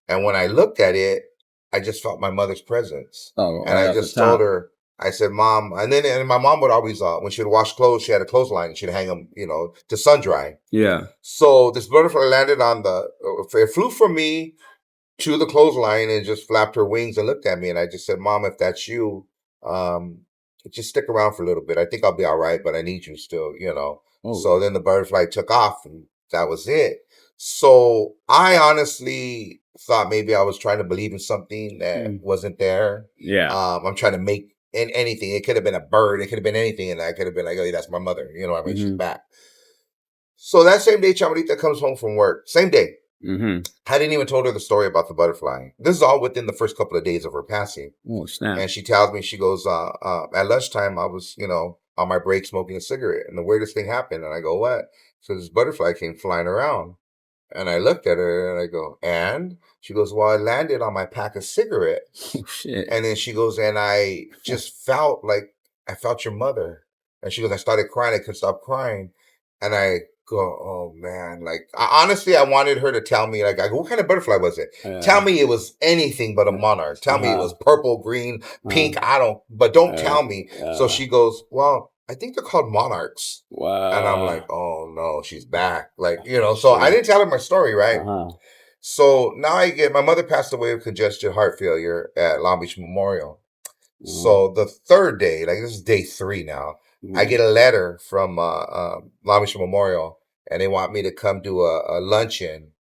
and when I looked at it, I just felt my mother's presence. And I just told her, I said, Mom, and my mom would always, when she would wash clothes, she had a clothesline, and she'd hang them, to sun dry. Yeah. So this butterfly landed it flew from me to the clothesline and just flapped her wings and looked at me, and I just said, Mom, if that's you, just stick around for a little bit. I think I'll be all right, but I need you still, So then the butterfly took off, and that was it. So I honestly thought maybe I was trying to believe in something that wasn't there. Yeah. I'm trying to make anything. It could have been a bird. It could have been anything. And I could have been like, oh, that's my mother. She's back. So that same day, Chamorita comes home from work. Same day. I didn't even told her the story about the butterfly. This is all within the first couple of days of her passing. Oh, snap. And she tells me, she goes, at lunchtime, I was, on my break smoking a cigarette. And the weirdest thing happened. And I go, what? So this butterfly came flying around. And I looked at her and I go, and? She goes, well, I landed on my pack of cigarettes. Oh, shit. And then she goes, and I just felt like I felt your mother. And she goes, I started crying. I couldn't stop crying. And I go, oh man, like honestly, I wanted her to tell me, like, I go, what kind of butterfly was it? Tell me it was anything but a monarch. Tell me it was purple, green, pink. But don't tell me. So she goes, well, I think they're called Monarchs. Wow. And I'm like, oh no, she's back. Like, so I didn't tell her my story, right? So now my mother passed away of congestive heart failure at Long Beach Memorial. So the third day, like this is day 3 now, I get a letter from Long Beach Memorial, and they want me to come do a luncheon.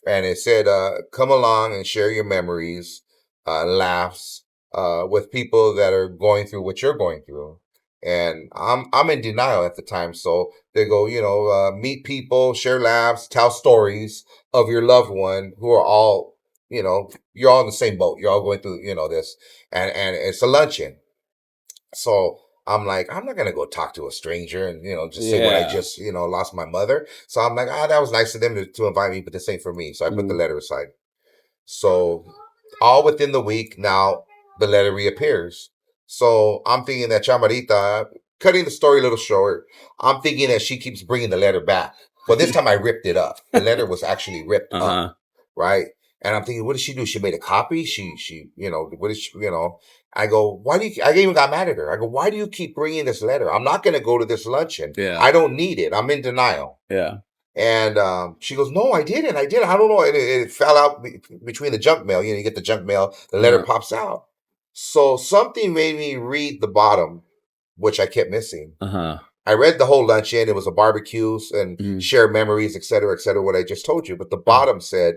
And it said, come along and share your memories, laughs, with people that are going through what you're going through. And I'm in denial at the time. So they go, meet people, share laughs, tell stories of your loved one who are all, you're all in the same boat. You're all going through, this. And it's a luncheon. So I'm like, I'm not going to go talk to a stranger and, just say what I just, lost my mother. So I'm like, that was nice of them to invite me, but this ain't for me. So I put the letter aside. So all within the week, now the letter reappears. So I'm thinking that Chamorita, cutting the story a little short, I'm thinking that she keeps bringing the letter back. Well, this time I ripped it up. The letter was actually ripped up, right? And I'm thinking, what did she do? She made a copy. She, what did she, I go, I even got mad at her. I go, why do you keep bringing this letter? I'm not going to go to this luncheon. Yeah. I don't need it. I'm in denial. Yeah. And she goes, no, I didn't. I don't know. It fell out between the junk mail. You get the junk mail, the letter pops out. So something made me read the bottom, which I kept missing. I read the whole luncheon. It was a barbecue and share memories, et cetera, what I just told you. But the bottom said,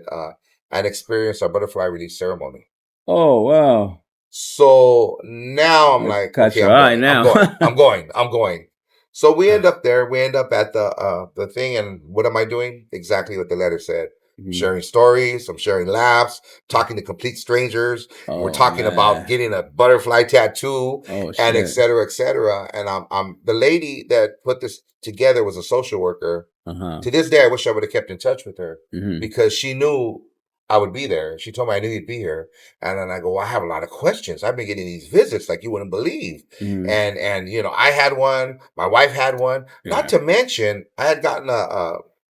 an experience our butterfly release ceremony. Oh, wow. So now I'm like, okay, I'm going. So we end up there. We end up at the thing, and what am I doing? Exactly what the letter said. Sharing stories. I'm sharing laughs. Talking to complete strangers. We're talking about getting a butterfly tattoo, and et cetera. And I'm the lady that put this together was a social worker. To this day, I wish I would have kept in touch with her because she knew I would be there. She told me I knew you'd be here. And then I go, well, I have a lot of questions. I've been getting these visits like you wouldn't believe. And I had one. My wife had one. Yeah. Not to mention, I had gotten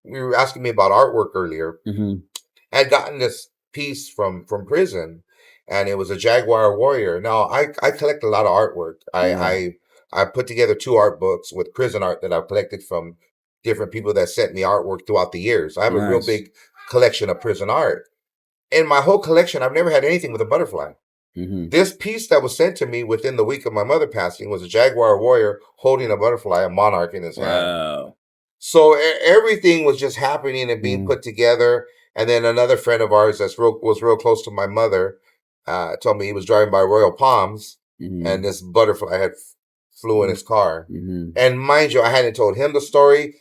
you were asking me about artwork earlier. I had gotten this piece from prison, and it was a Jaguar warrior. Now, I collect a lot of artwork. I put together 2 art books with prison art that I've collected from different people that sent me artwork throughout the years. I have a real big collection of prison art. In my whole collection, I've never had anything with a butterfly. This piece that was sent to me within the week of my mother passing was a Jaguar warrior holding a butterfly, a monarch in his hand. So everything was just happening and being put together. And then another friend of ours was real close to my mother told me he was driving by Royal Palms and this butterfly had flew in his car. And mind you, I hadn't told him the story.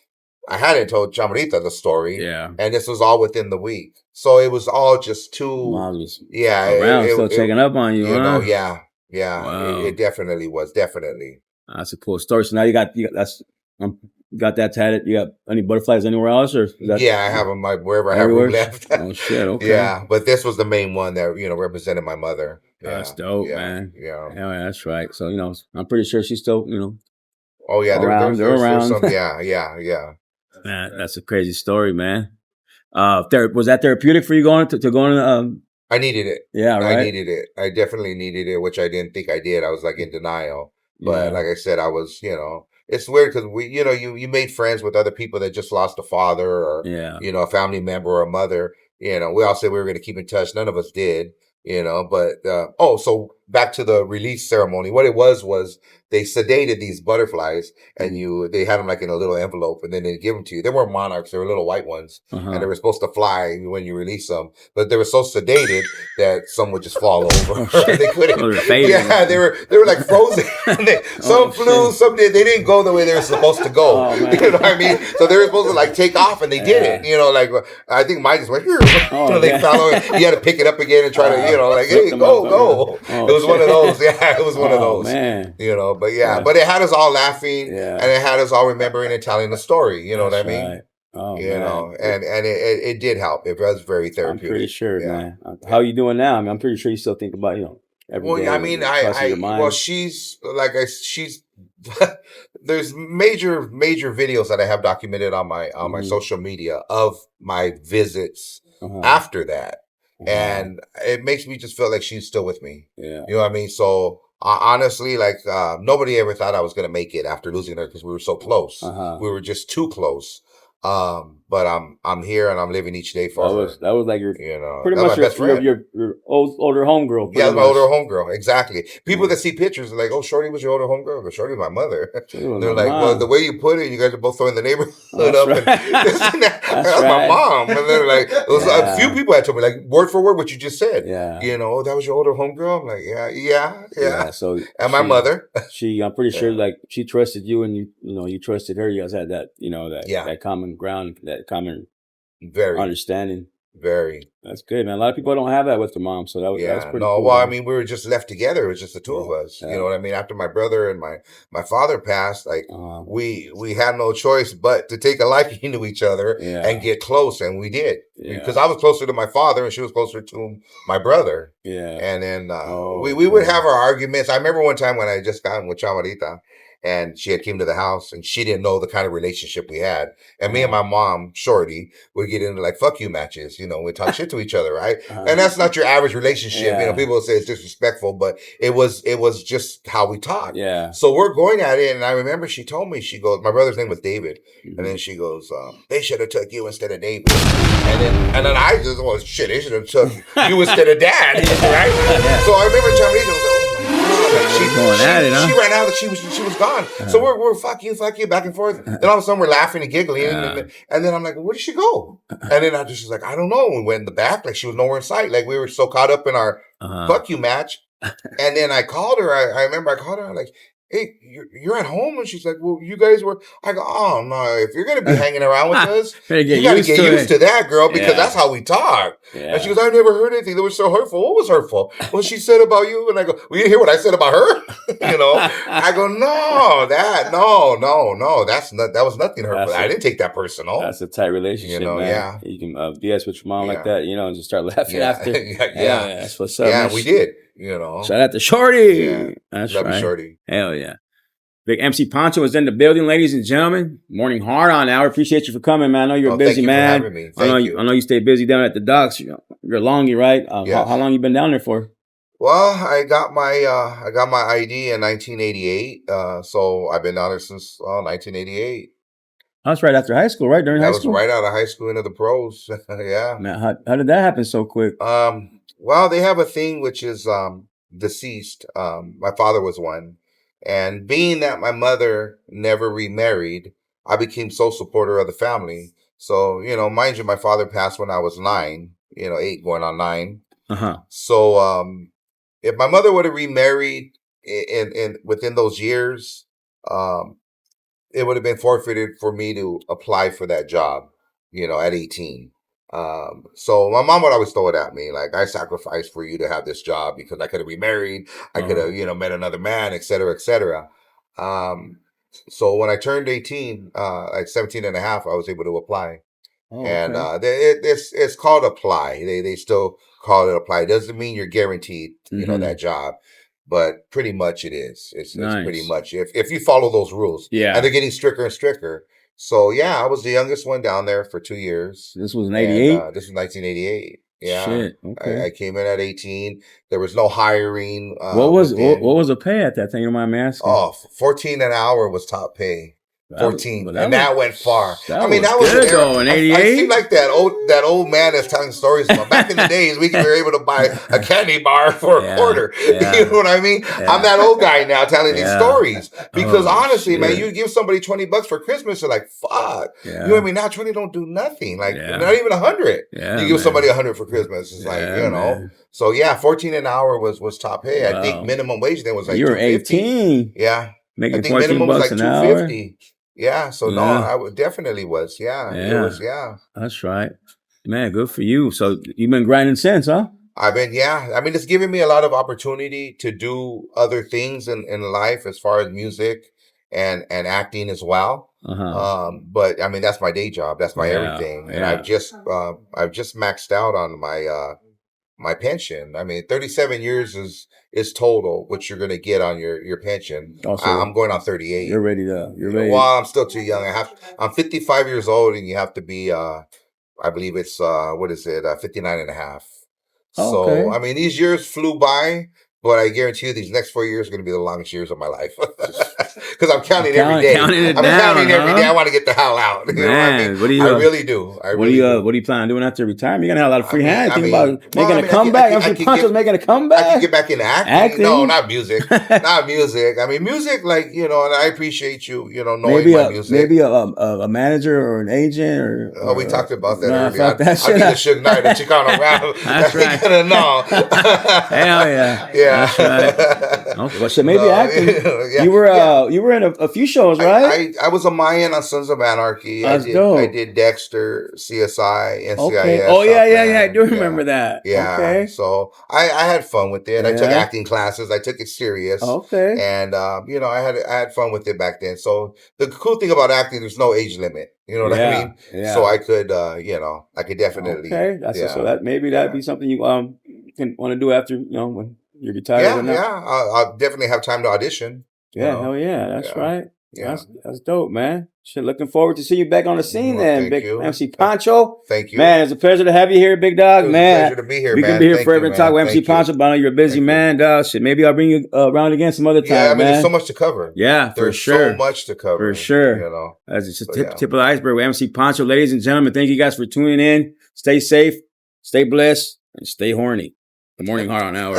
I hadn't told Chamorita the story. Yeah. And this was all within the week. So it was all just too. Mom was still checking up on you, huh? Yeah. Wow. It definitely was. Definitely. That's a cool story. So now you got that tatted. You got any butterflies anywhere else? Or I have them wherever I have room left. Oh, shit. Okay. Yeah. But this was the main one that, represented my mother. Yeah. That's dope, man. Yeah. That's right. So, I'm pretty sure she's still, Oh, yeah. Around. There's some, yeah. Man, that's a crazy story, man. Was that therapeutic for you going to I needed it. Yeah, right. I needed it. I definitely needed it, which I didn't think I did. I was like in denial. But like I said, I was, it's weird because you made friends with other people that just lost a father or, a family member or a mother. We all said we were going to keep in touch. None of us did, but, so back to the release ceremony. What it was they sedated these butterflies and they had them like in a little envelope and then they give them to you. They weren't monarchs. They were little white ones and they were supposed to fly when you release them, but they were so sedated that some would just fall over. They couldn't. They were like frozen. Some flew, some did. They didn't go the way they were supposed to go. Oh, you know what I mean? So they were supposed to like take off and they didn't, I think mine just went here. They fell over. You had to pick it up again and try to, hey, go. It was one of those. Yeah, it was one of those. Man. But it had us all laughing and it had us all remembering and telling the story. You know what I mean? Right. Oh, and it did help. It was very therapeutic. I'm pretty sure, man. How are you doing now? I mean, I'm pretty sure you still think about, every day. I mean, she's there's major videos that I have documented on my social media of my visits after that. And it makes me just feel like she's still with me. Yeah. You know what I mean? So honestly, like nobody ever thought I was gonna make it after losing her because we were so close. Uh-huh. We were just too close. But I'm here and I'm living each day for her. That was like your pretty that's much my best friend. your older homegirl. Yeah, my much. older homegirl. Exactly. People that see pictures are like, "Oh, Shorty was your older homegirl." But Shorty was my mother. They're like, "Well, the way you put it, you guys are both throwing the neighborhood up." Right. That's my mom. And they're like, a few people had told me, like, word for word, what you just said. Yeah. That was your older homegirl. I'm like, yeah. So and my mother. I'm pretty sure, like, she trusted you, and you trusted her. You guys had that, that common ground, that common understanding. Very. That's good, man. A lot of people don't have that with their mom, so that was pretty cool. Well, I mean, we were just left together. It was just the two of us. You know what I mean? After my brother and my father passed, like we had no choice but to take a liking to each other and get close, and we did. Because I was closer to my father and she was closer to my brother. Yeah. And then we would have our arguments. I remember one time when I just got with Chamorita, and she had came to the house and she didn't know the kind of relationship we had. And me and my mom, Shorty, would get into like fuck you matches, we talk shit to each other, right? And that's not your average relationship. People say it's disrespectful, but it was just how we talk. Yeah. So we're going at it, and I remember she told me, she goes, my brother's name was David. And then she goes, they should have took you instead of David. And then I just, well, shit, they should have took you instead of Dad, right? So I remember Chamorita was like, she ran out. She was gone. So we're fuck you, back and forth. Then all of a sudden we're laughing and giggling, and then I'm like, where did she go? And then I just was like, I don't know. We went in the back, like she was nowhere in sight. Like we were so caught up in our fuck you match. And then I called her. I remember I called her. I'm like, hey, you're at home? And she's like, well, you guys were. I go, oh no, if you're gonna be hanging around with us, you gotta get used to that, girl, because that's how we talk. Yeah. And she goes, I never heard anything that was so hurtful. What was hurtful? Well, she said about you. And I go, well, you didn't hear what I said about her? I go, no, that was nothing hurtful. I didn't take that personal. That's a tight relationship, man. Yeah. You can BS with your mom like that, and just start laughing after. Yeah, that's what's up. Yeah, we did. Shout out to Shorty. Yeah. That's Love right. Shorty. Hell yeah. Big MC Pancho is in the building, ladies and gentlemen. Morning hard on hour. Appreciate you for coming, man. I know you're a busy man. Thank you for having me. I know you stay busy down at the docks. You're longy, right? Yes. How long you been down there for? Well, I got my ID in 1988. So I've been down there since 1988. That's right after high school, right? During high school? That was right out of high school into the pros. Yeah. Man, how did that happen so quick? Well, they have a thing which is deceased. My father was one. And being that my mother never remarried, I became sole supporter of the family. So, mind you, my father passed when I was 9, 8 going on 9. Uh-huh. So, if my mother would have remarried in within those years, it would have been forfeited for me to apply for that job, at 18. So my mom would always throw it at me, like, I sacrificed for you to have this job because I could have remarried, I could have, met another man, et cetera, et cetera. So when I turned 18, like 17 and a half, I was able to apply. And it's called apply. They still call it apply. It doesn't mean you're guaranteed, that job. But pretty much it is. It's pretty much if you follow those rules. Yeah. And they're getting stricter and stricter. So yeah, I was the youngest one down there for 2 years. This was in 88? This was 1988. Yeah. Shit. Okay. I came in at 18. There was no hiring. What was the pay at that time? You don't mind me asking? Oh, 14 an hour was top pay. 14, that went far. That was good though. In 88, I seem like that old man that's telling stories about back in the days. We were able to buy a candy bar for a quarter. Yeah. You know what I mean? Yeah. I'm that old guy now telling these stories because honestly, man, you give somebody $20 for Christmas, they're like, "Fuck." Yeah. You know what I mean? Now 20 don't do nothing. Like not even 100. Yeah, you give somebody 100 for Christmas. It's like Man. So yeah, 14 an hour was top pay. Wow. I think minimum wage then was like you were 18. Yeah, making I think minimum was like $2.50. Yeah, so no, I definitely was. Yeah, it was. Yeah, that's right, man. Good for you. So you've been grinding since, huh? I've been. Yeah, I mean, it's given me a lot of opportunity to do other things in life as far as music and acting as well. But I mean, that's my day job. That's my everything, and I've just maxed out on my pension. I mean, 37 years is total what you're going to get on your pension. Also, I'm going on 38. You're ready. Well, I'm still too young. I'm 55 years old, and you have to be, I believe it's, 59 and a half. So, I mean, these years flew by, But I guarantee you, these next 4 years are going to be the longest years of my life because I'm counting every day. I'm counting every day. I want to get the hell out. You know what I mean? What do you? I really do. What do you plan on doing after retirement? You're gonna have a lot of free hands. Think about making a comeback. MC Pancho's making a comeback. I can get back into acting. No, not music. Not music. I mean, music, like, you know, and I appreciate you, you know, knowing my music. Maybe a manager or an agent or we talked about that earlier. I'll be the Suge Knight of Chicano rap. That's right. No. Hell yeah. Yeah. That's right. Okay. Well, so maybe acting. Yeah. You were in a few shows, right? I was a Mayan on Sons of Anarchy. That's dope. I did Dexter, CSI, NCIS. Okay. Oh yeah. I do remember that. Yeah. Okay. So I had fun with it. I took acting classes. I took it serious. Okay. And you know, I had fun with it back then. So the cool thing about acting, there's no age limit. You know what I mean? Yeah. So I could, you know, I could definitely. Okay. So that maybe that'd be something you can want to do after, you know, when you're retired. Yeah. I'll definitely have time to audition. Yeah. Hell yeah. That's right. Yeah. That's dope, man. Shit, looking forward to see you back on the scene then, Big MC Pancho. Thank you. Man, it's a pleasure to have you here, big dog. Man, pleasure to be here, we can be here forever and talk with MC Pancho, but I know you're a busy man, dog. Shit, maybe I'll bring you around again some other time, man. There's so much to cover. Yeah, there's for sure. so much to cover. For sure. You know. That's just a tip of the iceberg with MC Pancho. Ladies and gentlemen, thank you guys for tuning in. Stay safe, stay blessed, and stay horny. The Morning Heart on Hour.